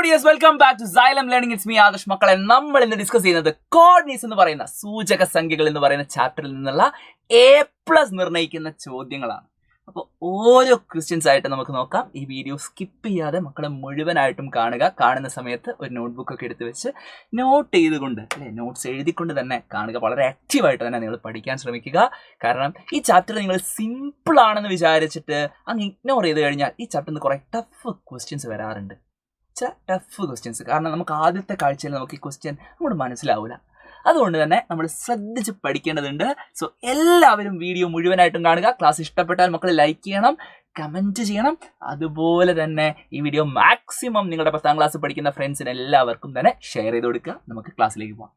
Dears, welcome back to Xylem Learning. It's me Adarsh. മക്കളെ, നമ്മൾ ഇന്ന് ഡിസ്കസ് ചെയ്യുന്നത് കോർഡിനേറ്റ്സ് എന്ന് പറയുന്ന സൂചക സംഖ്യകൾ എന്ന് പറയുന്ന ചാപ്റ്ററിൽ നിന്നുള്ള A+ നിർണ്ണയിക്കുന്ന ചോദ്യങ്ങളാണ്. അപ്പോൾ ഓരോ ക്വസ്റ്റ്യൻസ് ആയിട്ട് നമുക്ക് നോക്കാം. ഈ വീഡിയോ സ്കിപ്പ് ചെയ്യാതെ മക്കളെ മുഴുവനായിട്ടും കാണുക. കാണുന്ന സമയത്ത് ഒരു നോട്ട്ബുക്ക് ഒക്കെ എടുത്ത് വെച്ച് നോട്ട് ചെയ്തുകൊണ്ട് നോട്ട്സ് എഴുതിക്കൊണ്ട് തന്നെ കാണുക. വളരെ ആക്റ്റീവായിട്ട് തന്നെ നിങ്ങൾ പഠിക്കാൻ ശ്രമിക്കുക. കാരണം ഈ ചാപ്റ്റർ നിങ്ങൾ സിമ്പിൾ ആണെന്ന് വിചാരിച്ചിട്ട് അങ്ങ് ഇഗ്നോർ ചെയ്ത് കഴിഞ്ഞാൽ ഈ ചാപ്റ്ററിൽ നിന്ന് കുറേ ടഫ് ക്വസ്റ്റ്യൻസ് വരാറുണ്ട്. Tough questions. കാരണം നമുക്ക് ആദ്യത്തെ കാഴ്ചയിൽ നമുക്ക് ഈ ക്വസ്റ്റ്യൻ അങ്ങോട്ട് മനസ്സിലാവില്ല. അതുകൊണ്ട് തന്നെ നമ്മൾ ശ്രദ്ധിച്ച് പഠിക്കേണ്ടതുണ്ട്. സോ എല്ലാവരും വീഡിയോ മുഴുവനായിട്ടും കാണുക. ക്ലാസ് ഇഷ്ടപ്പെട്ടാൽ മക്കൾ ലൈക്ക് ചെയ്യണം, കമൻറ്റ് ചെയ്യണം. അതുപോലെ തന്നെ ഈ വീഡിയോ മാക്സിമം നിങ്ങളുടെ 10ാം ക്ലാസ് പഠിക്കുന്ന ഫ്രണ്ട്സിന് എല്ലാവർക്കും തന്നെ ഷെയർ ചെയ്ത് കൊടുക്കുക. നമുക്ക് ക്ലാസ്സിലേക്ക് പോകാം.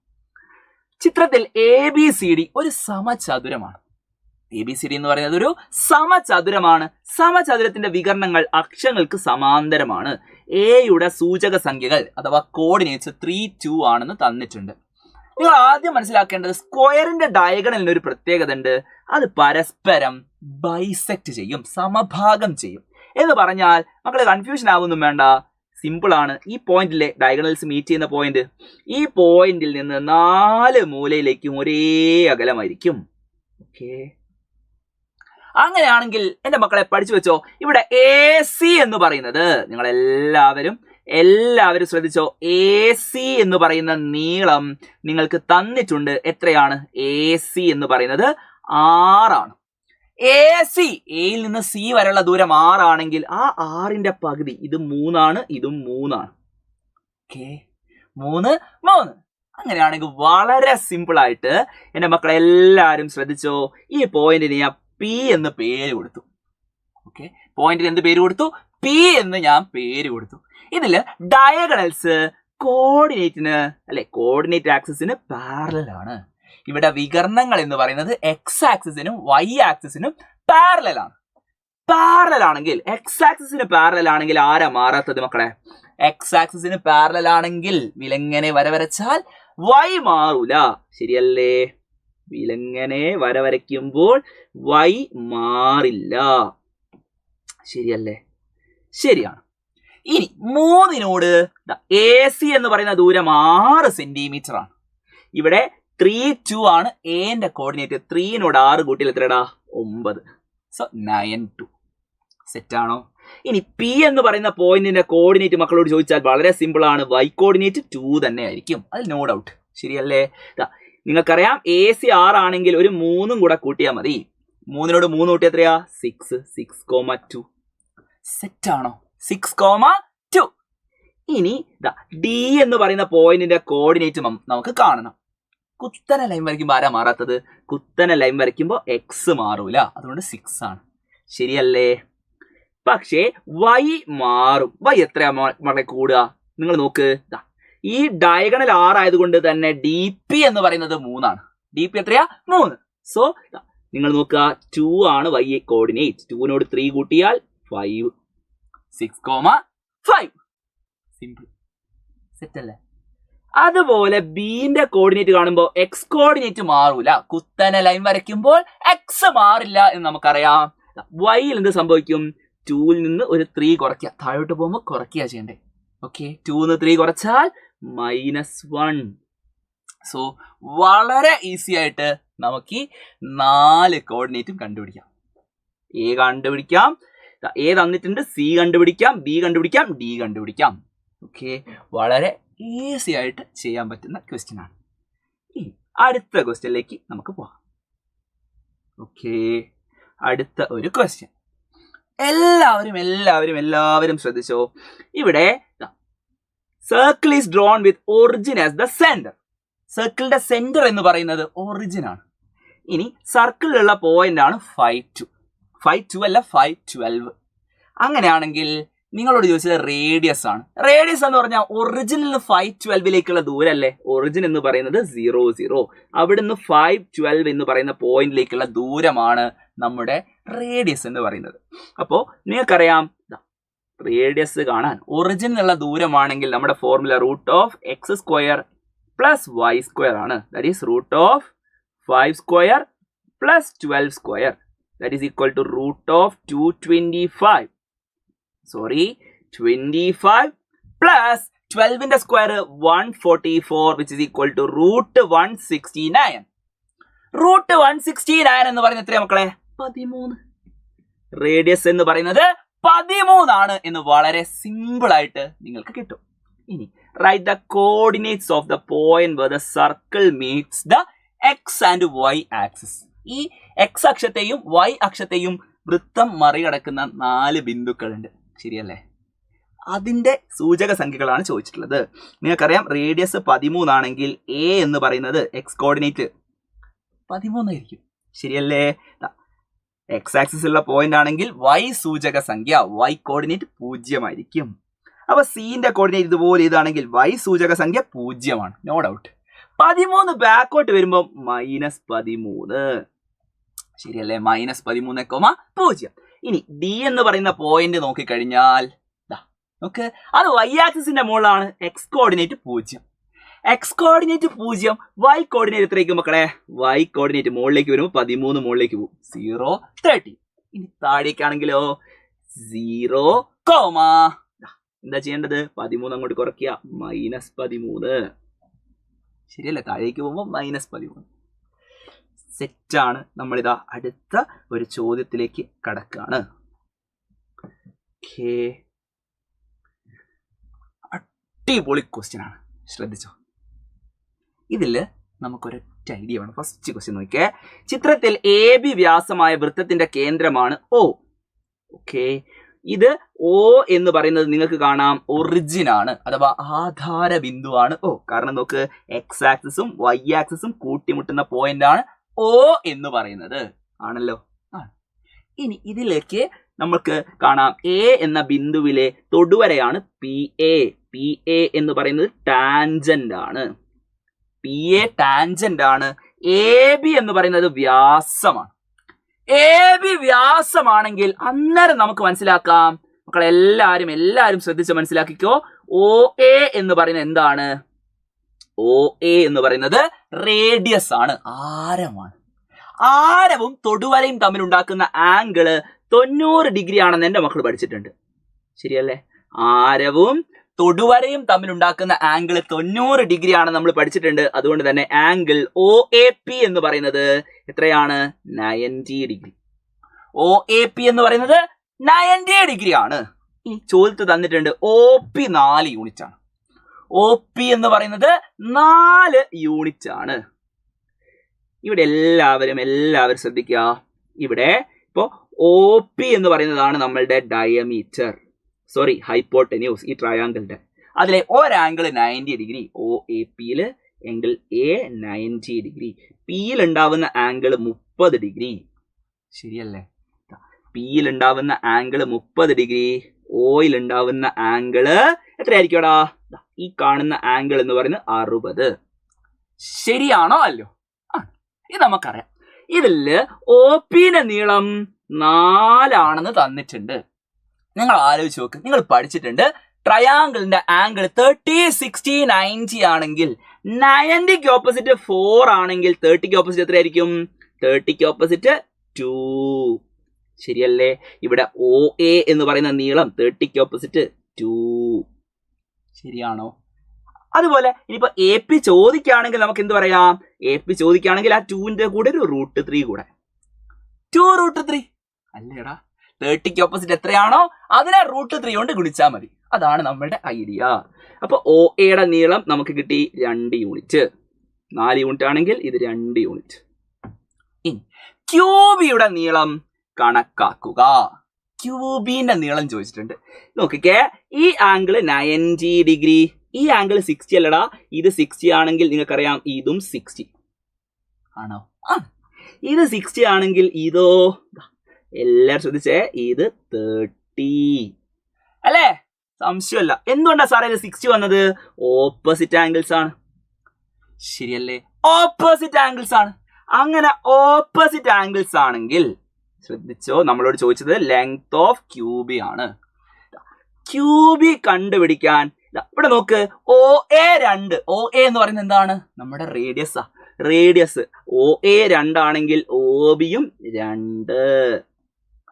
ചിത്രത്തിൽ ABCD ഒരു സമചതുരമാണ്. ABCD എന്ന് പറയുന്നത് ഒരു സമചതുരമാണ്. സമചതുരത്തിന്റെ വികരണങ്ങൾ അക്ഷങ്ങൾക്ക് സമാന്തരമാണ്. എയുടെ സൂചക സംഖ്യകൾ അഥവാ കോർഡിനേറ്റ്സ് 3, 2 ആണെന്ന് തന്നിട്ടുണ്ട്. നിങ്ങൾ ആദ്യം മനസ്സിലാക്കേണ്ടത് സ്ക്വയറിന്റെ ഡയഗണലിന് ഒരു പ്രത്യേകത ഉണ്ട്. അത് പരസ്പരം ബൈസെക്ട് ചെയ്യും, സമഭാഗം ചെയ്യും. എന്ന് പറഞ്ഞാൽ മക്കളെ കൺഫ്യൂഷൻ ആവുന്നും വേണ്ട, സിമ്പിൾ ആണ്. ഈ പോയിന്റിലെ ഡയഗണൽസ് മീറ്റ് ചെയ്യുന്ന പോയിന്റ്, ഈ പോയിന്റിൽ നിന്ന് 4 മൂലയിലേക്കും ഒരേ അകലമായിരിക്കും. ഓക്കെ, അങ്ങനെയാണെങ്കിൽ എന്റെ മക്കളെ പഠിച്ചു വെച്ചോ. ഇവിടെ AC എന്ന് പറയുന്നത് നിങ്ങൾ എല്ലാവരും ശ്രദ്ധിച്ചോ. AC എന്ന് പറയുന്ന നീളം നിങ്ങൾക്ക് തന്നിട്ടുണ്ട്. എത്രയാണ്? AC എന്ന് പറയുന്നത് 6 ആണ്. AC എയിൽ നിന്ന് C വരെയുള്ള ദൂരം 6 ആണെങ്കിൽ ആ 6ന്റെ പകുതി ഇത് 3 ആണ്, ഇതും 3 ആണ്. ഓക്കെ, 3, 3. അങ്ങനെയാണെങ്കിൽ വളരെ സിമ്പിൾ ആയിട്ട് എന്റെ മക്കളെ എല്ലാവരും ശ്രദ്ധിച്ചോ. ഈ പോയിന്റിന് ഞാൻ P എന്ന് പേര് കൊടുത്തു. ഓക്കെ, പോയിന്റിന് എന്ത് പേര് കൊടുത്തു? P എന്ന് ഞാൻ പേര് കൊടുത്തു. ഇതില് ഡയഗണൽസ് കോർഡിനേറ്റ് ആക്സിസിന് പാരലൽ ആണ്. ഇവിടെ വികരണങ്ങൾ എന്ന് പറയുന്നത് X ആക്സിസിനും Y ആക്സിസിനും പാരലൽ ആണ്. പാരലൽ ആണെങ്കിൽ X ആക്സിസിന് പാരലൽ ആണെങ്കിൽ ആരാ മാറാത്തത് മക്കളെ? X ആക്സിസിന് പാരലൽ ആണെങ്കിൽ വിലങ്ങനെ വരച്ചാൽ Y മാറൂല. ശരിയല്ലേ? വിലങ്ങനെ വരയ്ക്കുമ്പോൾ Y മാറില്ല. ശരിയല്ലേ? ശരിയാണ്. ഇനി 3നോട് AC എന്ന് പറയുന്ന ദൂരം 6 സെന്റിമീറ്റർ ആണ്. ഇവിടെ 3, 2 ആണ് എന്റെ കോർഡിനേറ്റ്. 3നോട് 6 കൂട്ടിയാൽ എത്രടാ? 9. സോ 9, 2. സെറ്റാണോ? ഇനി P എന്ന് പറയുന്ന പോയിന്റിന്റെ കോർഡിനേറ്റ് മക്കളോട് ചോദിച്ചാൽ വളരെ സിമ്പിൾ ആണ്. Y കോർഡിനേറ്റ് 2 തന്നെ ആയിരിക്കും. അതിൽ നോ ഡൗട്ട്. ശരിയല്ലേ? നിങ്ങൾക്കറിയാം AC 6 ആണെങ്കിൽ ഒരു 3 കൂടെ കൂട്ടിയാൽ മതി. 3നോട് 3 കൂട്ടിയാൽ എത്രയാ? 6, 6,2. സെറ്റാണോ? 6,2. ഇനി D എന്ന് പറയുന്ന പോയിന്റിന്റെ കോർഡിനേറ്റ് നമുക്ക് കാണണം. കുത്തനെ ലൈൻ വരയ്ക്കുമ്പോൾ ആരാ മാറാത്തത്? കുത്തനെ ലൈൻ വരയ്ക്കുമ്പോൾ X മാറൂല. അതുകൊണ്ട് 6 ആണ്. ശരിയല്ലേ? പക്ഷേ Y മാറും. Y എത്രയാ മക്കളെ കൂടുക? നിങ്ങൾ നോക്ക്. ഈ ഡയഗണൽ 6 ആയതുകൊണ്ട് തന്നെ DP എന്ന് പറയുന്നത് 3 ആണ്. DP എത്രയാ? 3. സോ നിങ്ങൾ നോക്കുക, 2 ആണ് Y കോർഡിനേറ്റ്. 2നോട് 3 കൂട്ടിയാൽ 5, 6,5. സിമ്പിൾ. സെറ്റ് അല്ലേ? അതുപോലെ ബിന്റെ കോർഡിനേറ്റ് കാണുമ്പോൾ X കോർഡിനേറ്റ് മാറൂല. കുത്തനെ ലൈൻ വരയ്ക്കുമ്പോൾ X മാറില്ല എന്ന് നമുക്കറിയാം. Yയിൽ എന്ത് സംഭവിക്കും? 2ൽ നിന്ന് ഒരു 3 കുറയ്ക്കുക. താഴോട്ട് പോകുമ്പോൾ കുറയ്ക്കുക ചെയ്യണ്ടേ? ഓക്കെ, 2ന്ന് 3 കുറച്ചാൽ -1. സോ വളരെ ഈസി ആയിട്ട് നമുക്ക് 4 കോർഡിനേറ്റും കണ്ടുപിടിക്കാം. A കണ്ടുപിടിക്കാം, A തന്നിട്ടുണ്ട്, C കണ്ടുപിടിക്കാം, B കണ്ടുപിടിക്കാം, D കണ്ടുപിടിക്കാം. ഓക്കെ, വളരെ ഈസി ആയിട്ട് ചെയ്യാൻ പറ്റുന്ന ക്വസ്റ്റ്യൻ ആണ്. ഇനി അടുത്ത ക്വസ്റ്റ്യനിലേക്ക് നമുക്ക് പോകാം. ഓക്കെ, അടുത്ത ഒരു ക്വസ്റ്റ്യൻ. എല്ലാവരും ശ്രദ്ധിച്ചോ. ഇവിടെ circle is drawn with origin as the centre. സർക്കിളിന്റെ സെന്റർ എന്ന് പറയുന്നത് ഒറിജിൻ ആണ്. ഇനി സർക്കിളിലുള്ള പോയിന്റ് ആണ് 5, 2 അല്ല 5, 12. അങ്ങനെയാണെങ്കിൽ നിങ്ങളോട് ചോദിച്ചത് റേഡിയസ് ആണ്. റേഡിയസ് എന്ന് പറഞ്ഞാൽ ഒറിജിനിൽ 5, 12ലേക്കുള്ള ദൂരല്ലേ? ഒറിജിൻ എന്ന് പറയുന്നത് 0, 0. അവിടുന്ന് 5, 12 എന്ന് പറയുന്ന പോയിന്റിലേക്കുള്ള ദൂരമാണ് നമ്മുടെ റേഡിയസ് എന്ന് പറയുന്നത്. അപ്പോൾ നിങ്ങൾക്കറിയാം, റേഡിയസ് കാണാൻ ഒറിജിനുള്ള ദൂരമാണെങ്കിൽ നമ്മുടെ ഫോർമുല √(x² + y² ആണ്. That is √(5² + 12²). That is equal to √(225). 25 plus 12ന്റെ square 144 which is equal to √169. √169 എന്ന് പറയുന്നത് എത്രയാ മക്കളെ? 13. റേഡിയസ് എന്ന് പറയുന്നത് 13 ആണ് എന്ന് വളരെ സിമ്പിൾ ആയിട്ട് നിങ്ങൾക്ക് കിട്ടും. ഇനി write the coordinates of the point where the circle meets the x and y axis. ഈ എക്സ് അക്ഷത്തെയും വൈ അക്ഷത്തെയും വൃത്തം മറികടക്കുന്ന 4 ബിന്ദുക്കളുണ്ട്. ശരിയല്ലേ? അതിന്റെ സൂചക സംഖ്യകളാണ് ചോദിച്ചിട്ടുള്ളത്. നിങ്ങൾക്കറിയാം റേഡിയസ് 13 ആണെങ്കിൽ എ എന്ന് പറയുന്നത് എക്സ് കോർഡിനേറ്റ് 13 ആയിരിക്കും. ശരിയല്ലേ? എക്സ് ആക്സിസിലുള്ള പോയിന്റ് ആണെങ്കിൽ വൈ സൂചക സംഖ്യ വൈ കോർഡിനേറ്റ് 0 ആയിരിക്കും. അപ്പൊ സിന്റെ കോർഡിനേറ്റ് ഇതുപോലെ ഇതാണെങ്കിൽ വൈ സൂചക സംഖ്യ 0 ആണ്, നോ ഡൗട്ട്. 13 ബാക്കോട്ട് വരുമ്പോൾ -13. ശരിയല്ലേ? -13,0. ഇനി ഡി എന്ന് പറയുന്ന പോയിന്റ് നോക്കിക്കഴിഞ്ഞാൽ നോക്ക്, അത് വൈ ആക്സിസിന്റെ മുകളിലാണ്. X coordinate 0. X coordinate 0, y coordinate എത്രയായിരിക്കും മക്കളെ? വൈ കോർഡിനേറ്റ് മുകളിലേക്ക് വരുമ്പോൾ 13 മുകളിലേക്ക് പോകും, 0, 30. ഇനി താഴേക്കാണെങ്കിലോ 0, എന്താ ചെയ്യേണ്ടത്? 13 അങ്ങോട്ട് കുറയ്ക്കുക, -13. ശരിയല്ലേ? താഴേക്ക് പോകുമ്പോൾ -13. സെറ്റാണ്. നമ്മളിതാ അടുത്ത ഒരു ചോദ്യത്തിലേക്ക് കടക്കാണ്. അടിപൊളി ക്വസ്റ്റ്യൻ ആണ്, ശ്രദ്ധിച്ചോ. ഇതില് നമുക്കൊരൊറ്റ ഐഡിയ വേണം. ഫസ്റ്റ് ക്വസ്റ്റ്യൻ നോക്കിയേ. ചിത്രത്തിൽ എ ബി വ്യാസമായ വൃത്തത്തിന്റെ കേന്ദ്രമാണ് O. ഓക്കെ, ഇത് O എന്ന് പറയുന്നത് നിങ്ങൾക്ക് കാണാം ഒറിജിൻ ആണ്, അഥവാ ആധാര ബിന്ദുവാണ് O. കാരണം നോക്ക്, എക്സ് ആക്സിസും വൈ ആക്സിസും കൂട്ടിമുട്ടുന്ന പോയിന്റ് ആണ് O എന്ന് പറയുന്നത്, ആണല്ലോ. ഇനി ഇതിലേക്ക് നമുക്ക് കാണാം എ എന്ന ബിന്ദുവിലെ തൊടുവരയാണ് PA. PA എന്ന് പറയുന്നത് ടാൻജന്റ് ആണ്. PA ടാൻജന്റ് ആണ്. AB എന്ന് പറയുന്നത് വ്യാസമാണ്. AB വ്യാസമാണെങ്കിൽ അന്നേരം നമുക്ക് മനസ്സിലാക്കാം മക്കളെ, എല്ലാരും ശ്രദ്ധിച്ച് മനസ്സിലാക്കിക്കോ. OA എന്ന് പറയുന്നത് എന്താണ്? OA എന്ന് പറയുന്നത് റേഡിയസ് ആണ്, ആരമാണ്. ആരവും തൊടുവരയും തമ്മിൽ ഉണ്ടാക്കുന്ന ആംഗിള് 90 ഡിഗ്രി ആണെന്ന് എന്റെ മക്കൾ പഠിച്ചിട്ടുണ്ട്. ശരിയല്ലേ? ആരവും തൊടുവരയും തമ്മിൽ ഉണ്ടാക്കുന്ന ആംഗിൾ 90 ഡിഗ്രി ആണെന്ന് നമ്മൾ പഠിച്ചിട്ടുണ്ട്. അതുകൊണ്ട് തന്നെ ആംഗിൾ OAP എന്ന് പറയുന്നത് എത്രയാണ്? 90 ഡിഗ്രി. OAP എന്ന് പറയുന്നത് 90 ഡിഗ്രി ആണ്. ഈ ചോദ്യത്തിൽ തന്നിട്ടുണ്ട് OP 4 യൂണിറ്റ് ആണ്. OP എന്ന് പറയുന്നത് 4 യൂണിറ്റ് ആണ്. ഇവിടെ എല്ലാവരും ശ്രദ്ധിക്കുക. ഇവിടെ ഇപ്പോ OP എന്ന് പറയുന്നതാണ് നമ്മളുടെ ഡയമീറ്റർ, സോറി ഹൈപ്പോട്ടന്യൂസ്, ഈ ട്രയാങ്കിളിന്റെ. അതിലെ ഒരാംഗിൾ 90 ഡിഗ്രി. OAPയില് ആംഗിൾ A 90 ഡിഗ്രി. പിയിൽ ഉണ്ടാവുന്ന ആംഗിൾ 30 ഡിഗ്രി. ശരിയല്ലേ? പിയിൽ ഉണ്ടാവുന്ന ആംഗിൾ 30 ഡിഗ്രി. ഓയിൽ ഉണ്ടാവുന്ന ആംഗിള് എത്രയായിരിക്കുംടാ? ഈ കാണുന്ന ആംഗിൾ എന്ന് പറയുന്നത് 60. ശരിയാണോ അല്ലോ? ഇത് നമുക്കറിയാം. ഇതില് OPന്റെ നീളം 4 ആണെന്ന് തന്നിട്ടുണ്ട്. നിങ്ങൾ ആലോചിച്ച് നോക്ക്, നിങ്ങൾ പഠിച്ചിട്ടുണ്ട് ട്രയാങ്കിളിന്റെ ആംഗിൾ 30, 60, 90 ആണെങ്കിൽ 90ക്ക് ഓപ്പോസിറ്റ് 4 ആണെങ്കിൽ 30ക്ക് ഓപ്പോസിറ്റ് എത്രയായിരിക്കും? 30ക്ക് ഓപ്പോസിറ്റ് 2. ശരിയല്ലേ? ഇവിടെ OA എന്ന് പറയുന്ന നീളം 30ക്ക് ഓപ്പോസിറ്റ് 2. ശരിയാണോ? അതുപോലെ ഇനിയിപ്പോ AP ചോദിക്കുകയാണെങ്കിൽ നമുക്ക് എന്ത് പറയാം? AP ചോദിക്കുകയാണെങ്കിൽ ആ 2ന്റെ കൂടെ ഒരു √3 കൂടെ, 2√3 അല്ലേടാ? 30ക്ക് ഓപ്പോസിറ്റ് എത്രയാണോ അതിനെ √3 കൊണ്ട് ഗുണിച്ചാൽ മതി. അതാണ് നമ്മളുടെ ഐഡിയ. അപ്പൊ OAയുടെ നീളം നമുക്ക് കിട്ടി 2 യൂണിറ്റ്. 4 യൂണിറ്റ് ആണെങ്കിൽ ഇത് 2 യൂണിറ്റ്. ഇനി QBയുടെ നീളം കണക്കാക്കുക. QBന്റെ നീളം ചോദിച്ചിട്ടുണ്ട്. നോക്കിക്കേ, ഈ ആംഗിൾ 90 ഡിഗ്രി, ഈ ആംഗിൾ 60 അല്ലടാ. ഇത് 60 ആണെങ്കിൽ നിങ്ങൾക്കറിയാം ഇതും 60 ആണോ? ഇത് 60 ആണെങ്കിൽ ഇതോ, എല്ലാരും ശ്രദ്ധിച്ചേ, ഇത് 30 അല്ലേ? സംശയമല്ല. എന്തുകൊണ്ടാ സാറേ ഇത് 60 വന്നത്? ഓപ്പോസിറ്റ് ആംഗിൾസ് ആണ്. ശരിയല്ലേ? ഓപ്പോസിറ്റ് ആംഗിൾസ് ആണ്. അങ്ങനെ ഓപ്പോസിറ്റ് ആംഗിൾസ് ആണെങ്കിൽ ശ്രദ്ധിച്ചോ, നമ്മളോട് ചോദിച്ചത് ലെങ്ത് ഓഫ് QB ആണ്. QB കണ്ടുപിടിക്കാൻ ഇവിടെ നോക്ക്, OA2. OA എന്ന് പറയുന്നത് എന്താണ്? നമ്മുടെ റേഡിയസ്. റേഡിയസ് OA 2 ആണെങ്കിൽ OBയും 2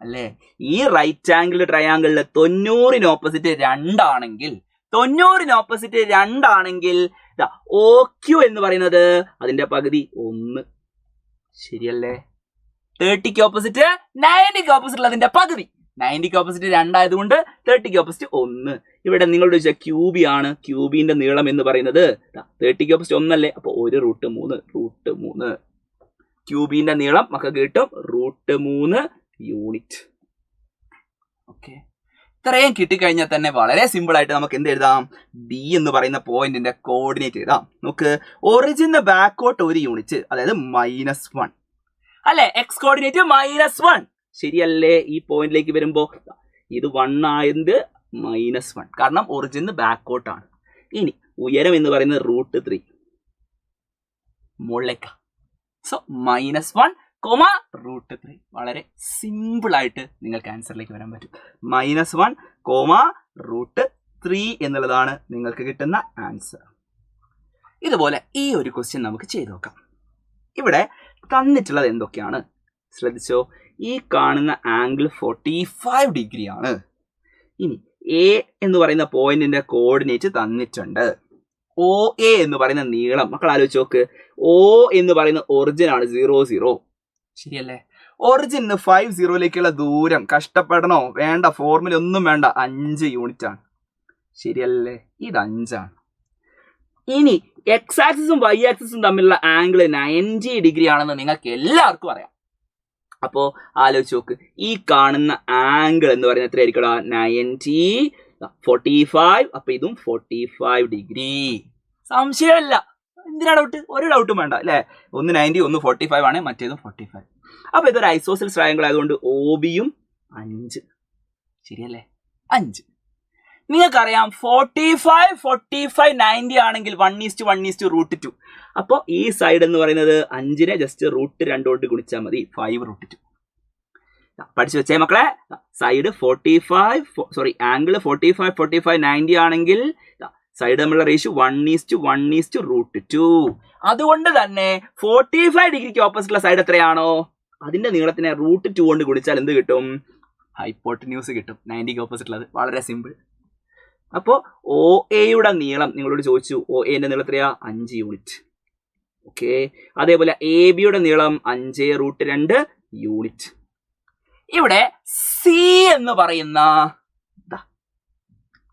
അല്ലേ? ഈ റൈറ്റ് ആംഗിൾ ട്രയാങ്കിളില് 90ന് ഓപ്പോസിറ്റ് 2 ആണെങ്കിൽ 90-ന് ഓപ്പോസിറ്റ് 2 ആണെങ്കിൽ OQ എന്ന് പറയുന്നത് അതിന്റെ പകുതി 1. ശരിയല്ലേ? 30ക്ക് ഓപ്പോസിറ്റ് 90ക്ക് ഓപ്പോസിറ്റ് അതിന്റെ പകുതി. 90ക്ക് ഓപ്പോസിറ്റ് 2 ആയതുകൊണ്ട് 30ക്ക് ഓപ്പോസിറ്റ് 1. ഇവിടെ നിങ്ങളോട് ചോദിച്ചാൽ ക്യൂബി ആണ്. ക്യൂബിന്റെ നീളം എന്ന് പറയുന്നത് 30ക്ക് ഓപ്പോസിറ്റ് 1 അല്ലേ? അപ്പൊ 1√3 ക്യൂബിന്റെ നീളം മക്കൾക്ക് കിട്ടും √3 യൂണിറ്റ്. ഓക്കെ, ഇത്രയും കിട്ടിക്കഴിഞ്ഞാൽ തന്നെ വളരെ സിമ്പിൾ ആയിട്ട് നമുക്ക് എന്ത് എഴുതാം? ബി എന്ന് പറയുന്ന പോയിന്റിന്റെ കോർഡിനേറ്റ് എഴുതാം. നമുക്ക് ഒറിജിന് ബാക്കോട്ട് 1 യൂണിറ്റ്, അതായത് -1 അല്ലെ? എക്സ് കോർഡിനേറ്റ് -1 ശരിയല്ലേ? ഈ പോയിന്റിലേക്ക് വരുമ്പോ ഇത് 1 ആയത് -1, കാരണം ഒറിജിന് ബാക്കോട്ടാണ്. ഇനി ഉയരം എന്ന് പറയുന്നത് √3 മുകളിലേക്ക. സോ -1, √3. വളരെ സിമ്പിൾ ആയിട്ട് നിങ്ങൾക്ക് ആൻസറിലേക്ക് വരാൻ പറ്റും. -1, √3 എന്നുള്ളതാണ് നിങ്ങൾക്ക് കിട്ടുന്ന ആൻസർ. ഇതുപോലെ ഈ ഒരു ക്വസ്റ്റ്യൻ നമുക്ക് ചെയ്തു നോക്കാം. ഇവിടെ തന്നിട്ടുള്ളത് എന്തൊക്കെയാണ് ശ്രദ്ധിച്ചോ? ഈ കാണുന്ന ആംഗിൾ 45 ഡിഗ്രി ആണ്. ഇനി എ എന്ന് പറയുന്ന പോയിന്റിന്റെ കോർഡിനേറ്റ് തന്നിട്ടുണ്ട്. OA എന്ന് പറയുന്ന നീളം മക്കൾ ആലോചിച്ച് നോക്ക്. O എന്ന് പറയുന്ന ഒറിജിൻ ആണ് 0, ശരിയല്ലേ? ഒറിജിന് 50ലേക്കുള്ള ദൂരം കഷ്ടപ്പെടണോ? വേണ്ട, ഫോർമുല ഒന്നും വേണ്ട, 5 യൂണിറ്റ് ആണ്. ശരിയല്ലേ? ഇത് 5 ആണ്. ഇനി എക്സ് ആക്സിസും വൈ ആക്സിസും തമ്മിലുള്ള ആംഗിൾ 90 ഡിഗ്രി ആണെന്ന് നിങ്ങൾക്ക് എല്ലാവർക്കും അറിയാം. അപ്പോ ആലോചിച്ച് നോക്ക്, ഈ കാണുന്ന ആംഗിൾ എന്ന് പറയുന്നത് എത്രയായിരിക്കും? 90, 45. അപ്പൊ ഇതും 45 ഡിഗ്രി. സംശയമല്ല. എന്തിനാ ഡൗട്ട്? ഒരു ഡൗട്ടും വേണ്ട അല്ലെ? ഒന്ന് 90, ഒന്ന് 45 ആണ്, മറ്റേതും 45. അപ്പൊ ഇതൊരു ഐസോസെൽസ് ട്രയാങ്കിൾ ആയതുകൊണ്ട് OBയും 5. ശരിയല്ലേ? 5. നിങ്ങൾക്കറിയാം 45, 90 ആണെങ്കിൽ 1:1:√2. അപ്പോൾ ഈ സൈഡ് എന്ന് പറയുന്നത് 5നെ ജസ്റ്റ് √2 കൊണ്ട് ഗുണിച്ചാൽ മതി, 5√2. പഠിച്ചു വെച്ചേ മക്കളെ. സൈഡ് ആംഗിൾ 45, 90 ആണെങ്കിൽ സൈഡ് തമ്മിലുള്ള റേഷ്യോ 1:1:√2. അതുകൊണ്ട് തന്നെ 45 ഡിഗ്രിക്ക് ഓപ്പോസിറ്റുള്ള സൈഡ് എത്രയാണോ അതിന്റെ നീളത്തിനെ √2 കൊണ്ട് ഗുണിച്ചാൽ എന്ത് കിട്ടും? ഹൈപ്പോട്ടന്യൂസ് കിട്ടും. 90ക്ക് ഓപ്പോസിറ്റുള്ളത്. വളരെ സിമ്പിൾ. അപ്പോൾ OAയുടെ നീളം നിങ്ങളോട് ചോദിച്ചു. OAന്റെ നീളം എത്രയാ? 5 യൂണിറ്റ്. ഓക്കെ, അതേപോലെ ABയുടെ നീളം 5√2 യൂണിറ്റ്. ഇവിടെ C എന്ന് പറയുന്ന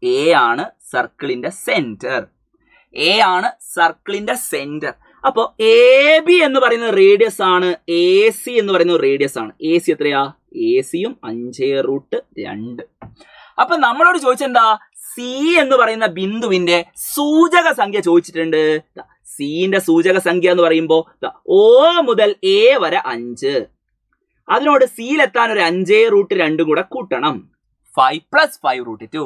A ആണ് സർക്കിളിന്റെ സെന്റർ. അപ്പോ AB എന്ന് പറയുന്നത് റേഡിയസ് ആണ്, AC എന്ന് പറയുന്നത് റേഡിയസ് ആണ്. AC എത്രയാ? ACയും 5√2. അപ്പൊ നമ്മളോട് ചോദിച്ചെന്താ? C എന്ന് പറയുന്ന ബിന്ദുവിന്റെ സൂചക സംഖ്യ ചോദിച്ചിട്ടുണ്ട്. സിന്റെ സൂചക സംഖ്യ എന്ന് പറയുമ്പോൾ O മുതൽ A വരെ 5. അതിനോട് സിയിലെത്താൻ ഒരു 5√2 കൂടെ കൂട്ടണം. 5 + 5√2,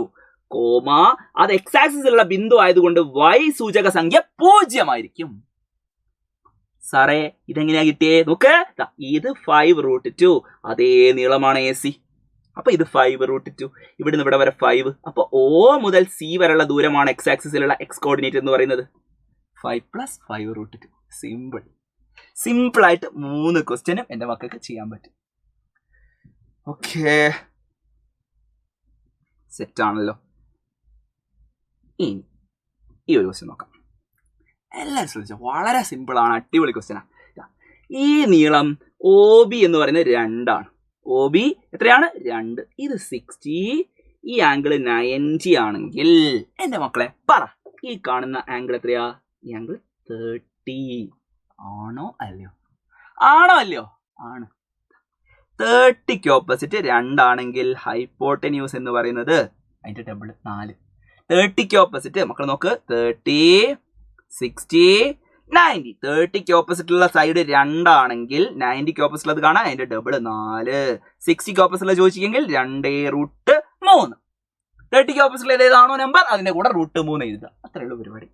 അത് എക്സ് ആക്സിസിലുള്ള ബിന്ദു ആയതുകൊണ്ട് y സൂചക സംഖ്യ 0 ആയിരിക്കും. സാറേ ഇതെങ്ങനെയാ കിട്ടിയേ? നോക്ക്, ഇത് 5√2, അതേ നീളമാണ് AC. അപ്പൊ ഇത് 5√2, ഇവിടുന്ന് ഇവിടെ വരെ 5. അപ്പൊ O മുതൽ C വരെയുള്ള ദൂരമാണ് എക്സ് ആക്സിസിലുള്ള എക്സ് കോർഡിനേറ്റ് എന്ന് പറയുന്നത്. 5 + 5√2. സിമ്പിൾ ആയിട്ട് 3 ക്വസ്റ്റ്യനും എന്റെ മക്കൾക്ക് ചെയ്യാൻ പറ്റും. ഓക്കെ, സെറ്റ് ആണല്ലോ. ഇനി ഈ ഒരു ക്വസ്റ്റ്യൻ നോക്കാം. എല്ലാവരും ശ്രദ്ധിച്ചോ, വളരെ സിമ്പിൾ ആണ്, അടിപൊളി ക്വസ്റ്റ്യനാണ്. ഈ നീളം OB എന്ന് പറയുന്നത് 2 ആണ്. OB എത്രയാണ്? 2. ഇത് 60, ഈ ആംഗിൾ 90 ആണെങ്കിൽ എന്റെ മക്കളെ പറ, ഈ കാണുന്ന ആംഗിൾ എത്രയാ? ഈ ആംഗിൾ 30 ആണോ അല്ലയോ? ആണ്. 30ക്ക് ഓപ്പോസിറ്റ് 2 ആണെങ്കിൽ ഹൈപ്പോട്ടന്യൂസ് എന്ന് പറയുന്നത് അതിന്റെ ഡബിൾ 4. 30ക്ക് ഓപ്പോസിറ്റ് മക്കൾ നോക്ക്, 30, 60, 90. 30ക്ക് ഓപ്പോസിറ്റുള്ള സൈഡ് 2 ആണെങ്കിൽ 90ക്ക് ഓപ്പോസിറ്റ് അത് കാണാം, അതിന്റെ ഡബിൾ 4. 60ക്ക് ഓപ്പോസിറ്റുള്ള ചോദിച്ചെങ്കിൽ 2√3. 30ക്ക് ഓപ്പോസിറ്റ് ഏതാണോ നമ്പർ അതിന്റെ കൂടെ √3 എഴുതുക. അത്രയുള്ള പരിപാടി.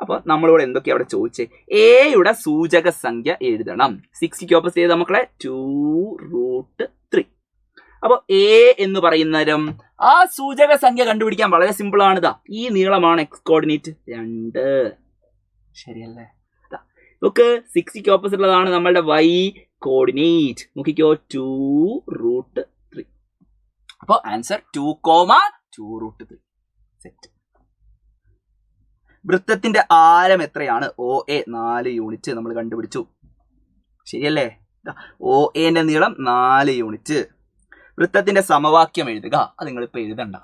അപ്പൊ നമ്മളിവിടെ എന്തൊക്കെയാ അവിടെ ചോദിച്ചേ? എയുടെ സൂചക സംഖ്യ എഴുതണം. 60ക്ക് ഓപ്പോസിറ്റ് ചെയ്ത മക്കളെ 2√3. അപ്പൊ A എന്ന് പറയുന്നേരം ആ സൂചക സംഖ്യ കണ്ടുപിടിക്കാൻ വളരെ സിമ്പിൾ ആണ്. ഈ നീളമാണ് എക്സ് കോർഡിനേറ്റ് 2. ശരിയല്ലേ? നോക്ക്, 60ക്ക് ഓപ്പോസിറ്റ് ഉള്ളതാണ് നമ്മളുടെ y കോർഡിനേറ്റ്. നോക്കിക്കോ, 2√3. അപ്പൊ ആൻസർ 2,2√3. സെറ്റ്. വൃത്തത്തിന്റെ ആരം എത്രയാണ്? OA 4 യൂണിറ്റ് നമ്മൾ കണ്ടുപിടിച്ചു. ശരിയല്ലേ? OA-ന്റെ നീളം 4 യൂണിറ്റ്. വൃത്തത്തിന്റെ സമവാക്യം എഴുതുക. അത് നിങ്ങളിപ്പോൾ എഴുതണ്ട.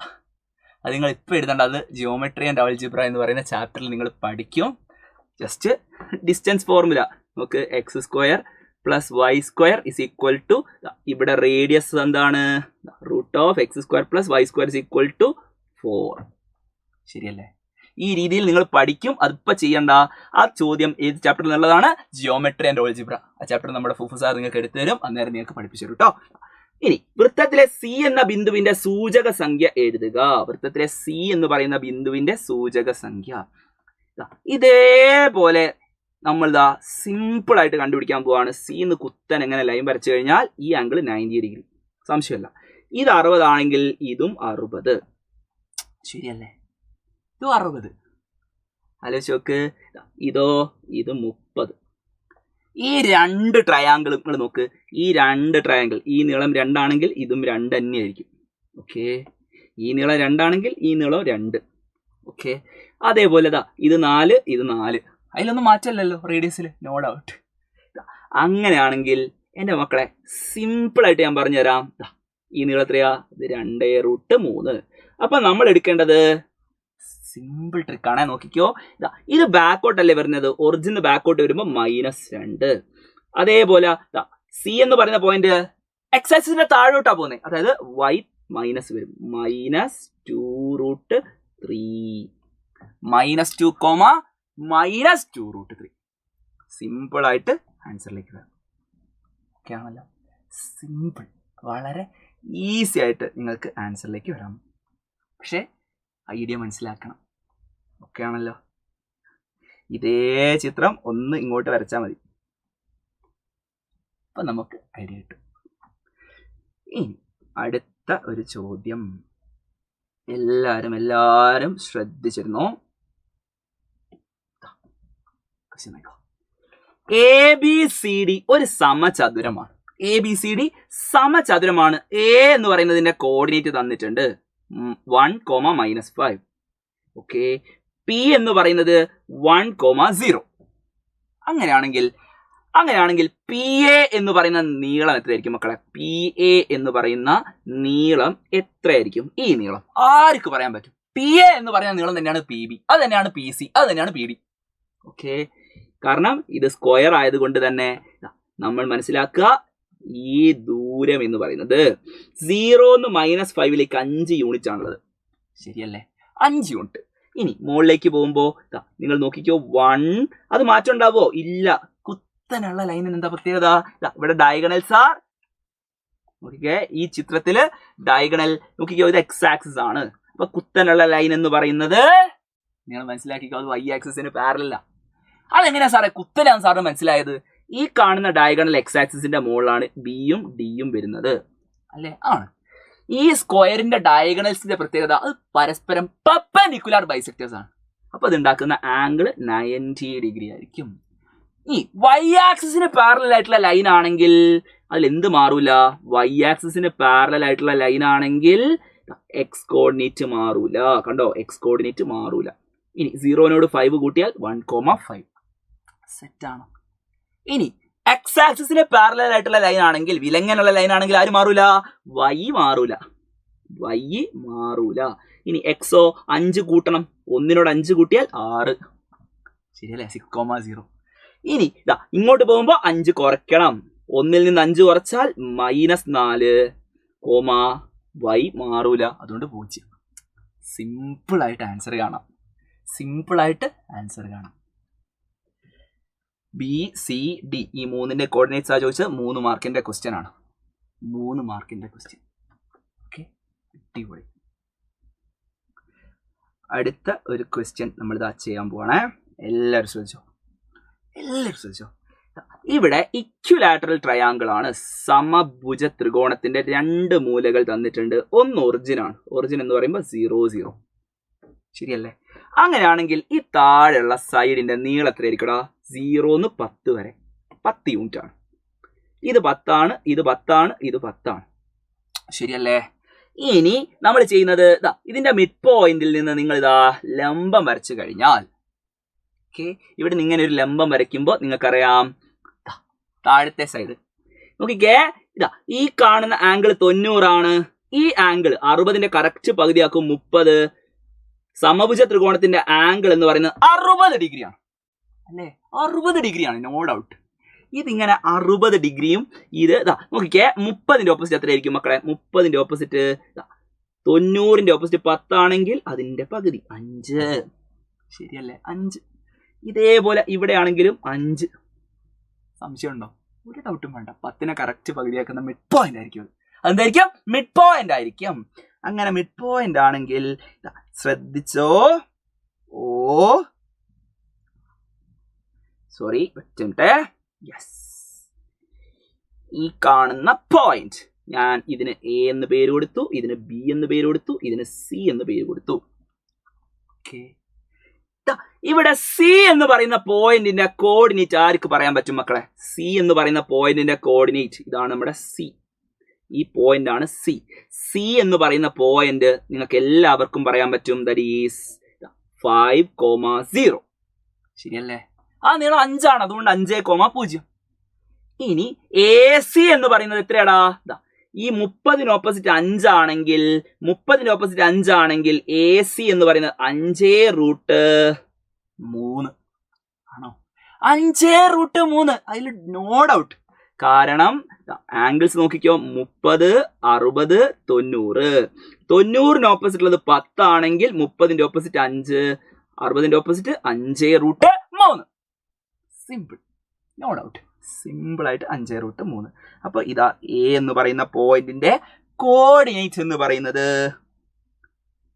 അത് ജിയോമെട്രി ആൻഡ് ആൾജിബ്ര എന്ന് പറയുന്ന ചാപ്റ്ററിൽ നിങ്ങൾ പഠിക്കും. ജസ്റ്റ് ഡിസ്റ്റൻസ് ഫോർമുല നമുക്ക് x² + y² = ഇവിടെ റേഡിയസ് എന്താണ്? √x² + y² = 4. ശരിയല്ലേ? ഈ രീതിയിൽ നിങ്ങൾ പഠിക്കും. അതിപ്പോൾ ചെയ്യണ്ട. ആ ചോദ്യം ഏത് ചാപ്റ്ററിൽ നിന്നുള്ളതാണ്? Geometry and algebra. ആ ചാപ്റ്റർ നമ്മുടെ ഫുഫു സാർ നിങ്ങൾക്ക് എടുത്തു തരും. അന്നേരം നിങ്ങൾക്ക് പഠിപ്പിച്ചു തരും കേട്ടോ. ഇനി വൃത്തത്തിലെ C എന്ന ബിന്ദുവിന്റെ സൂചക സംഖ്യ എഴുതുക. വൃത്തത്തിലെ C എന്ന് പറയുന്ന ബിന്ദുവിന്റെ സൂചക സംഖ്യ ഇതേപോലെ നമ്മൾ സിമ്പിൾ ആയിട്ട് കണ്ടുപിടിക്കാൻ പോവാണ്. C എന്ന് കുത്തൻ എങ്ങനെ ലൈൻ വരച്ചു കഴിഞ്ഞാൽ ഈ ആംഗിൾ 90 ഡിഗ്രി, സംശയമല്ല. ഇത് 60 ആണെങ്കിൽ ഇതും 60. ശരിയല്ലേ? ഇത് 60. ആലോചിച്ച് നോക്ക്. ഇത് 30. ഈ 2 ട്രയാങ്കിൾ നിങ്ങൾ നോക്ക്. ഈ 2 ട്രയാങ്കിൾ, ഈ നീളം 2 ആണെങ്കിൽ ഇതും 2 തന്നെയായിരിക്കും. ഓക്കെ, ഈ നീളം 2 ആണെങ്കിൽ ഈ നീളം 2. ഓക്കെ, അതേപോലെ ഇത് 4, ഇത് 4. അതിലൊന്നും മാറ്റമല്ലല്ലോ റേഡിയസിൽ, നോ ഡൗട്ട്. അങ്ങനെയാണെങ്കിൽ എൻ്റെ മക്കളെ സിമ്പിളായിട്ട് ഞാൻ പറഞ്ഞുതരാം. ഈ നീളം എത്രയാ? ഇത് 2√3. അപ്പം നമ്മൾ എടുക്കേണ്ടത് സിമ്പിൾ ട്രിക്കാണേ. നോക്കിക്കോ. ഇത് ബാക്കോട്ടല്ലേ വരുന്നത്? ഒറിജിൻ ബാക്കോട്ട് വരുമ്പോൾ -2. അതേപോലെ C എന്ന് പറയുന്ന പോയിന്റ് എക്സ് ആക്സിസിന്റെ താഴോട്ടാ പോകുന്നത്. അതായത് y മൈനസ് വരും. -2√3 -2, സിമ്പിൾ ആയിട്ട് ആൻസറിലേക്ക് വരും. ഓക്കെ ആണല്ലോ? സിമ്പിൾ, വളരെ ഈസി ആയിട്ട് നിങ്ങൾക്ക് ആൻസറിലേക്ക് വരാം. പക്ഷേ ഐഡിയ മനസ്സിലാക്കണം. ഓക്കെ ആണല്ലോ? ഇതേ ചിത്രം ഒന്ന് ഇങ്ങോട്ട് വരച്ചാൽ മതി. അപ്പം നമുക്ക് ഐഡിയ കിട്ടും. ഇനി അടുത്ത ഒരു ചോദ്യം. എല്ലാവരും ശ്രദ്ധിച്ചിരുന്നോ? ABCD ഒരു സമചതുരമാണ്. ABCD സമചതുരമാണ്. A എന്ന് പറയുന്നതിന്റെ കോർഡിനേറ്റ് തന്നിട്ടുണ്ട് 1, -5. ഓക്കെ, P എന്ന് പറയുന്നത് 1, 0. അങ്ങനെയാണെങ്കിൽ PA എന്ന് പറയുന്ന നീളം എത്രയായിരിക്കും മക്കളെ? PA എന്ന് പറയുന്ന നീളം എത്രയായിരിക്കും? ഈ നീളം ആർക്ക് പറയാൻ പറ്റും? PA എന്ന് പറയുന്ന നീളം തന്നെയാണ് PB, അത് തന്നെയാണ് PC, അത് തന്നെയാണ് PD. ഓക്കെ, കാരണം ഇത് സ്ക്വയർ ആയതുകൊണ്ട് തന്നെ നമ്മൾ മനസ്സിലാക്കുക, ഈ ദൂരം എന്ന് പറയുന്നത് 0 -5ലേക്ക് 5 യൂണിറ്റ് ആണുള്ളത്. ശരിയല്ലേ? 5 യൂണിറ്റ്. ഇനി മുകളിലേക്ക് പോകുമ്പോൾ നിങ്ങൾ നോക്കിക്കോ, 1. അത് മാറ്റം ഉണ്ടാവോ? ഇല്ല. കുത്തനുള്ള ലൈനിന് എന്താ പ്രത്യേകത? ഇവിടെ ഡയഗണൽസ് ആർ. നോക്കിക്കേ, ഈ ചിത്രത്തില് ഡയഗണൽ നോക്കിക്കോ, ഇത് എക്സ് ആക്സിസ് ആണ്. അപ്പൊ കുത്തനുള്ള ലൈൻ എന്ന് പറയുന്നത് നിങ്ങൾ മനസ്സിലാക്കിക്കോ, അത് y ആക്സിസിന് പാരലൽ. അതെങ്ങനെയാ സാറേ കുത്തനാണ് സാറിന് മനസ്സിലായത്? ഈ കാണുന്ന ഡയഗണൽ എക്സ് ആക്സിസിന്റെ മുകളിലാണ് ബിയും ഡിയും വരുന്നത്, അല്ലേ? ആണ്. ഈ സ്ക്വയറിന്റെ ഡയഗണൽസിന്റെ പ്രത്യേകത അത് പരസ്പരം പെർപെൻഡിക്കുലർ ബൈസെക്ടേഴ്സ് ആണ്. അപ്പൊ അത് ഉണ്ടാക്കുന്ന ആംഗിൾ 90 ഡിഗ്രി ആയിരിക്കും. ഈ y ആക്സിസിന് പാരലൽ ആയിട്ടുള്ള ലൈൻ ആണെങ്കിൽ അതിൽ എന്ത് മാറൂല? y ആക്സിസിന് പാരലൽ ആയിട്ടുള്ള ലൈൻ ആണെങ്കിൽ എക്സ് കോർഡിനേറ്റ് മാറൂല. കണ്ടോ? എക്സ് കോർഡിനേറ്റ് മാറൂല. ഇനി 0 5 കൂട്ടിയാൽ 1, 5. സെറ്റ് ആണ്. ഇനി എക്സ് ആക്സിസിന് പാരലൽ ആയിട്ടുള്ള ലൈൻ ആണെങ്കിൽ, വിലങ്ങനുള്ള ലൈൻ ആണെങ്കിൽ ആര് മാറൂല? y മാറൂല. ഇനി എക്സോ 5 കൂട്ടണം. 1 5 കൂട്ടിയാൽ 6. ശരിയല്ലേ? 6, 0. ഇനി ഇങ്ങോട്ട് പോകുമ്പോൾ 5 കുറയ്ക്കണം. 1ൽ നിന്ന് 5 കുറച്ചാൽ -4, y മാറൂല. അതുകൊണ്ട് 0. സിമ്പിൾ ആയിട്ട് ആൻസർ കാണാം. BCD ഈ 3ന്റെ കോർഡിനേറ്റ്സ് ആ ചോദിച്ചത്. 3 മാർക്കിന്റെ ക്വസ്റ്റ്യൻ ആണ്. 3 മാർക്കിന്റെ ക്വസ്റ്റ്യൻ. ഓക്കെ, അടിപൊളി. അടുത്ത ഒരു ക്വസ്റ്റ്യൻ നമ്മൾ ചെയ്യാൻ പോവാണേ. എല്ലാവരും ശ്രദ്ധിച്ചോ. ഇവിടെ ഇക്വിലാറ്ററൽ ട്രയാങ്കിൾ ആണ്. സമഭുജ ത്രികോണത്തിന്റെ 2 മൂലകൾ തന്നിട്ടുണ്ട്. ഒന്ന് ഒറിജിൻ ആണ്. ഒറിജിൻ എന്ന് പറയുമ്പോൾ 0, 0. ശരിയല്ലേ? അങ്ങനെയാണെങ്കിൽ ഈ താഴെയുള്ള സൈഡിന്റെ നീളം എത്രയായിരിക്കടാ? 0 - 10 വരെ 10 യൂണിറ്റ് ആണ്. ഇത് 10 ആണ്, ഇത് 10 ആണ്, ഇത് 10 ആണ്. ശരിയല്ലേ? ഇനി നമ്മൾ ചെയ്യുന്നത് ഇതിന്റെ മിഡ് പോയിന്റിൽ നിന്ന് നിങ്ങൾ ലംബം വരച്ചു കഴിഞ്ഞാൽ ഓക്കെ, ഇവിടെ നിന്ന് ഇങ്ങനെ ഒരു ലംബം വരയ്ക്കുമ്പോൾ നിങ്ങൾക്കറിയാം താഴത്തെ സൈഡ് നോക്കിക്കേ, ഇതാ ഈ കാണുന്ന ആംഗിൾ 90 ആണ്. ഈ ആംഗിൾ 60ന്റെ കറക്റ്റ് പകുതിയാക്കും 30. സമഭുജ ത്രികോണത്തിന്റെ ആംഗിൾ എന്ന് പറയുന്നത് 60 ഡിഗ്രിയാണ് അല്ലേ? 60 ഡിഗ്രിയാണ്, നോ ഡൗട്ട്. ഇതിങ്ങനെ 60 ഡിഗ്രിയും ഇത് ഇതാ നോക്കിക്കേ, 30ന്റെ ഓപ്പോസിറ്റ് എത്രയായിരിക്കും മക്കളെ? 30ന്റെ ഓപ്പോസിറ്റ് 90ന്റെ ഓപ്പോസിറ്റ് 10 ആണെങ്കിൽ അതിന്റെ പകുതി 5. ശരിയല്ലേ? 5. ഇതേപോലെ ഇവിടെ ആണെങ്കിലും 5. സംശയമുണ്ടോ? ഒരു ഡൗട്ടും വേണ്ട. 10നെ കറക്റ്റ് പകുതിയാക്കുന്ന മിഡ് പോയിന്റ് ആയിരിക്കും. അതെന്തായിരിക്കും? മിഡ് പോയിന്റ് ആയിരിക്കും. അങ്ങനെ മിഡ് പോയിന്റ് ആണെങ്കിൽ ശ്രദ്ധിച്ചോ. സോറി, യെസ്, ഈ കാണുന്ന പോയിന്റ് ഞാൻ ഇതിന് എ എന്ന് പേര് കൊടുത്തു, ഇതിന് ബി എന്ന് പേര് കൊടുത്തു, ഇതിന് സി എന്ന് പേര് കൊടുത്തു. ഓക്കെ, ഇവിടെ സി എന്ന് പറയുന്ന പോയിന്റിന്റെ കോർഡിനേറ്റ് ആർക്ക് പറയാൻ പറ്റും മക്കളെ? സി എന്ന് പറയുന്ന പോയിന്റിന്റെ കോർഡിനേറ്റ് ഇതാണ് നമ്മുടെ സി. ഈ പോയിന്റ് ആണ് സി. സി എന്ന് പറയുന്ന പോയിന്റ് നിങ്ങൾക്ക് എല്ലാവർക്കും പറയാൻ പറ്റും. That is 5,0. ശരിയല്ലേ? ആ നീളം 5 ആണ്, അതുകൊണ്ട് 5,0. ഇനി എ സി എന്ന് പറയുന്നത് എത്രയാടാ? ഈ 30ന് ഓപ്പോസിറ്റ് 5 ആണെങ്കിൽ, 30ന് ഓപ്പോസിറ്റ് 5 ആണെങ്കിൽ എ സി എന്ന് പറയുന്നത് 5√3 ആണോ? 5√3. അതിൽ നോ ഡൗട്ട്. കാരണം ആംഗിൾസ് നോക്കിക്കോ, 30, 60, 90. 90ന് ഓപ്പോസിറ്റ് ഉള്ളത് 10 ആണെങ്കിൽ 30ന്റെ ഓപ്പോസിറ്റ് 5, 60ന്റെ opposite 5√3. Simple, no doubt. Simple ആയിട്ട് 5√3. അപ്പൊ ഇതാ എ എന്ന് പറയുന്ന പോയിന്റിന്റെ കോർഡിനേറ്റ് എന്ന് പറയുന്നത്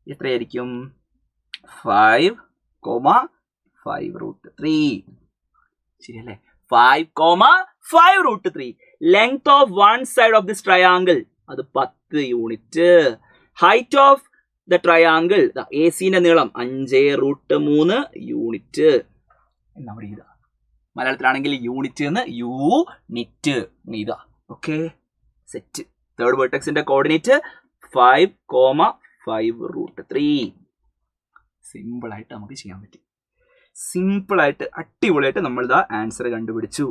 എത്രയായിരിക്കും? 5,5√3. ശരിയല്ലേ? 5,5√3. Length of one side of this triangle അത് 10 unit. Height of the triangle എ സിന്റെ നീളം 5√3 യൂണിറ്റ്. നമ്മൾ ഇതാ മലയാളത്തിലാണെങ്കിൽ യൂണിറ്റ് എന്ന് യൂണിറ്റ് ഇതാ. Okay, set. തേർഡ് വെർട്ടെക്സിന്റെ കോർഡിനേറ്റ് 5,5√3. സിമ്പിൾ ആയിട്ട് നമുക്ക് ചെയ്യാൻ പറ്റും. സിമ്പിൾ ആയിട്ട് അടിപൊളിയായിട്ട് നമ്മൾ ഇതാ ആൻസർ കണ്ടുപിടിച്ചു.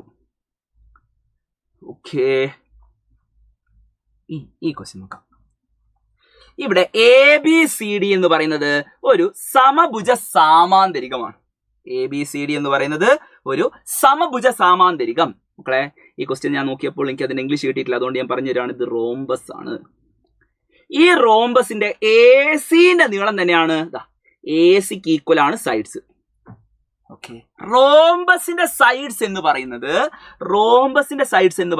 ഓക്കെ, ഈ ക്വസ്റ്റ്യൻ നോക്കാം. ഇവിടെ ABCD എന്ന് പറയുന്നത് ഒരു സമഭുജ സാമാന്തരികമാണ്. ABCD എന്ന് പറയുന്നത് ഒരു സമഭുജ സാമാന്തരികം. മക്കളെ, ഈ ക്വസ്റ്റ്യൻ ഞാൻ നോക്കിയപ്പോൾ എനിക്ക് അതിന് ഇംഗ്ലീഷ് കിട്ടിയിട്ടില്ല, അതുകൊണ്ട് ഞാൻ പറഞ്ഞു തരാണ്. ഇത് റോംബസ് ആണ്. ഈ റോംബസിന്റെ AC-ന്റെ നീളം തന്നെയാണ് AC-ക്ക് ഈക്വൽ ആണ് സൈഡ്സ്. ഓക്കെ, റോംബസിന്റെ സൈഡ്സ് എന്ന്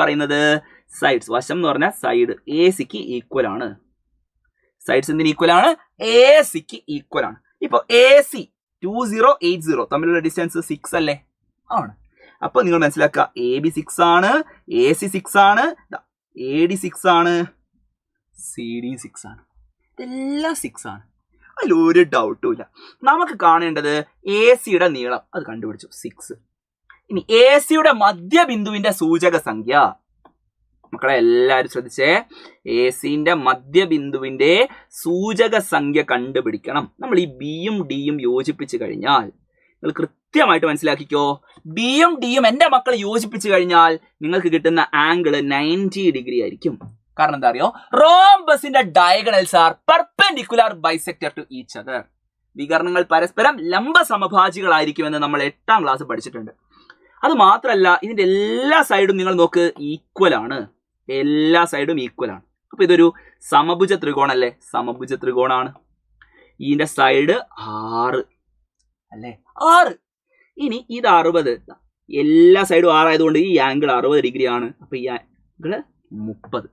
പറയുന്നത് സൈഡ്സ് വശം എന്ന് പറഞ്ഞാൽ സൈഡ് AC-ക്ക് ഈക്വൽ ആണ്. സൈഡ്സ് എന്തിന് ഈക്വൽ ആണ്? AC-ക്ക് ഈക്വൽ ആണ്. ഇപ്പൊ AC 2080 തമ്മിലുള്ള ഡിസ്റ്റൻസ് 6 അല്ലേ? ആണ്. അപ്പൊ നിങ്ങൾ മനസ്സിലാക്കുക, AB 6 ആണ്, AC 6 ആണ്, AD 6 ആണ്, CD 6 ആണ്. ഇതെല്ലാം 6 ആണ്. അതിൽ ഒരു ഡൗട്ടും ഇല്ല. നമുക്ക് കാണേണ്ടത് AC-യുടെ നീളം, അത് കണ്ടുപിടിച്ചു 6. ഇനി AC-യുടെ മധ്യബിന്ദുവിന്റെ സൂചക സംഖ്യ. മക്കളെ എല്ലാവരും ശ്രദ്ധിച്ചേ, AC-ന്റെ മധ്യബിന്ദുവിന്റെ സൂചക സംഖ്യ കണ്ടുപിടിക്കണം. നമ്മൾ ഈ ബിയും ഡിയും യോജിപ്പിച്ചു കഴിഞ്ഞാൽ, നിങ്ങൾ കൃത്യമായിട്ട് മനസ്സിലാക്കിക്കോ, ബിയും ഡിയും എന്റെ മക്കൾ യോജിപ്പിച്ചു കഴിഞ്ഞാൽ നിങ്ങൾക്ക് കിട്ടുന്ന ആംഗിൾ 90 ഡിഗ്രി ആയിരിക്കും. കാരണം എന്താ അറിയോ? റോംബസിന്റെ diagonals are perpendicular bisector to each other. വികർണങ്ങൾ പരസ്പരം ലംബ സമഭാജികളായിരിക്കുമെന്ന് നമ്മൾ 8ാം ക്ലാസ് പഠിച്ചിട്ടുണ്ട്. അത് മാത്രമല്ല, ഇതിന്റെ എല്ലാ സൈഡും നിങ്ങൾ നോക്ക്, ഈക്വൽ ആണ്. എല്ലാ സൈഡും ഈക്വൽ ആണ്. അപ്പൊ ഇതൊരു സമഭുജ ത്രികോണല്ലേ? സമഭുജ ത്രികോണാണ്. ഇതിന്റെ സൈഡ് 6 അല്ലേ? 6. ഇനി ഇത് 60. എല്ലാ സൈഡും 6 ആയതുകൊണ്ട് ഈ ആംഗിൾ 60 ഡിഗ്രി ആണ്. അപ്പൊ ഈ ആംഗിൾ 30.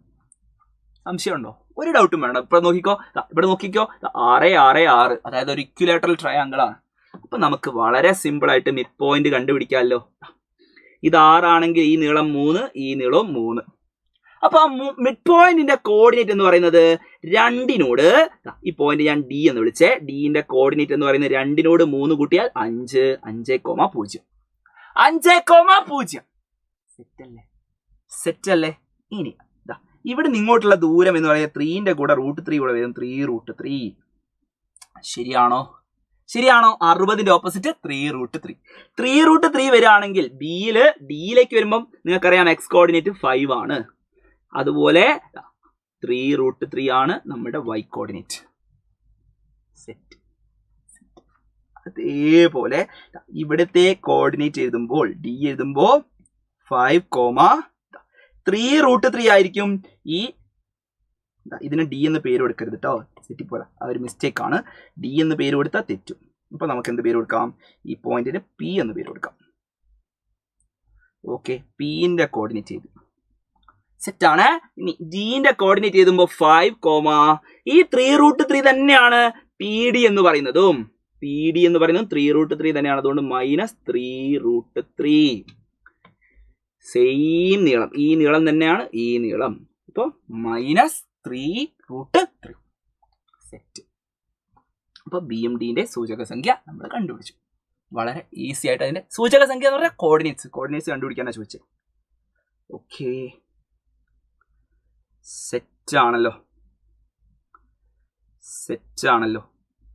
സംശയമുണ്ടോ? ഒരു ഡൗട്ടും വേണ്ട. ഇവിടെ നോക്കിക്കോ, 6, 6, 6. അതായത് ഒരു ഇക്വിലേറ്ററൽ ട്രയാങ്കിൾ ആണ്. അപ്പൊ നമുക്ക് വളരെ സിമ്പിൾ ആയിട്ട് മിഡ് പോയിന്റ് കണ്ടുപിടിക്കാമല്ലോ. ഇത് 6 ആണെങ്കിൽ ഈ നീളം 3, ഈ നീളവും 3. അപ്പൊ മിഡ് പോയിന്റിന്റെ കോർഡിനേറ്റ് എന്ന് പറയുന്നത് 2നോട്, ഈ പോയിന്റ് ഞാൻ ഡി എന്ന് വിളിച്ചേ, ഡിന്റെ കോർഡിനേറ്റ് എന്ന് പറയുന്നത് 2നോട് 3 കൂട്ടിയാൽ 5, 5,0. 5,0 സെറ്റ് അല്ലേ? ഇനി ഇവിടെ നിങ്ങോട്ടുള്ള ദൂരം എന്ന് പറയുന്നത് 3ന്റെ കൂടെ √3 കൂടെ വരും. 3√3 ശരിയാണോ? ശരിയാണോ? 60ന്റെ ഓപ്പോസിറ്റ് 3√3. 3√3 വരികയാണെങ്കിൽ ഡിയിലേക്ക് വരുമ്പം നിങ്ങൾക്കറിയാം എക്സ് കോർഡിനേറ്റ് 5 ആണ്. അതുപോലെ 3√3 ആണ് നമ്മുടെ വൈ കോർഡിനേറ്റ്. സെറ്റ്. അതേപോലെ ഇവിടുത്തെ കോർഡിനേറ്റ് എഴുതുമ്പോൾ ഡി എഴുതുമ്പോൾ 5,3√3 ആയിരിക്കും. ഇതിന് ഡി എന്ന് പേര് കൊടുക്കരുത് കേട്ടോ, തെറ്റിപ്പോല, ആ ഒരു മിസ്റ്റേക്ക് ആണ്. ഡി എന്ന് പേര് കൊടുത്താൽ തെറ്റും. അപ്പൊ നമുക്ക് എന്ത് പേര് കൊടുക്കാം? ഈ പോയിന്റിന് പി എന്ന് പേര് കൊടുക്കാം. ഓക്കെ, പിന്റെ കോർഡിനേറ്റ് ചെയ്തു. സെറ്റ് ആണ്. ഇനി ഡിന്റെ കോർഡിനേറ്റ് എഴുതുമ്പോൾ 5, ഈ 3√3 തന്നെയാണ് പി ഡി എന്ന് പറയുന്നതും. പി ഡി എന്ന് പറയുന്നത് 3√3 തന്നെയാണ്. അതുകൊണ്ട് -3√3. സെയിം നീളം, ഈ നീളം തന്നെയാണ് ഈ നീളം. ഇപ്പൊ -3√3. സെറ്റ്. അപ്പൊ ബി എം ഡിന്റെ സൂചക സംഖ്യ നമ്മൾ കണ്ടുപിടിച്ചു. വളരെ ഈസി ആയിട്ട് അതിന്റെ സൂചക സംഖ്യ എന്ന് പറഞ്ഞാൽ കോർഡിനേറ്റ്സ് കണ്ടുപിടിക്കാനാണ് ചോദിച്ചത്. ഓക്കെ, സെറ്റ് ആണല്ലോ.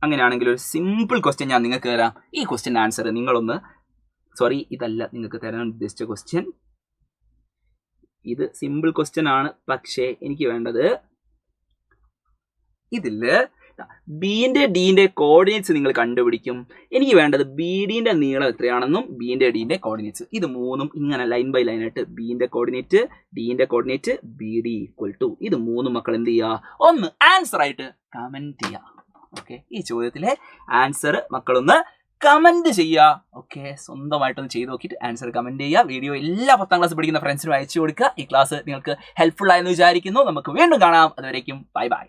അങ്ങനെയാണെങ്കിൽ ഒരു സിമ്പിൾ ക്വസ്റ്റ്യൻ ഞാൻ നിങ്ങൾക്ക് തരാം. ഈ ക്വസ്റ്റ്യൻ ആൻസർ നിങ്ങളൊന്ന്, സോറി ഇതല്ല നിങ്ങൾക്ക് തരാൻ ഉദ്ദേശിച്ച ക്വസ്റ്റ്യൻ, ഇത് സിമ്പിൾ ക്വസ്റ്റ്യൻ ആണ്. പക്ഷേ എനിക്ക് വേണ്ടത് ഇതില് ബിന്റെ ഡിന്റെ കോർഡിനേറ്റ്സ് നിങ്ങൾ കണ്ടുപിടിക്കും. എനിക്ക് വേണ്ടത് ബി ഡിന്റെ നീളം എത്രയാണെന്നും ബിന്റെ ഡിന്റെ കോർഡിനേറ്റ്സ്, ഇത് മൂന്നും ഇങ്ങനെ ലൈൻ ബൈ ലൈൻ ആയിട്ട് ബിന്റെ കോർഡിനേറ്റ് ഡിന്റെ coordinate B D equal to, ഇത് മൂന്നും മക്കൾ എന്ത് ചെയ്യുക? ഒന്ന് ആൻസർ ആയിട്ട് കമന്റ് ചെയ്യുക. ഓക്കെ, ഈ ചോദ്യത്തിലെ ആൻസർ മക്കളൊന്ന് കമന്റ് ചെയ്യുക. ഓക്കെ, സ്വന്തമായിട്ടൊന്ന് ചെയ്ത് നോക്കിയിട്ട് ആൻസർ കമന്റ് ചെയ്യുക. വീഡിയോ എല്ലാ 10ാം ക്ലാസ് പഠിക്കുന്ന ഫ്രണ്ട്സിനും അയച്ചു കൊടുക്കുക. ഈ ക്ലാസ് നിങ്ങൾക്ക് ഹെൽപ്ഫുൾ ആയെന്ന് വിചാരിക്കുന്നു. നമുക്ക് വീണ്ടും കാണാം. അതുവരേക്കും ബൈ ബൈ.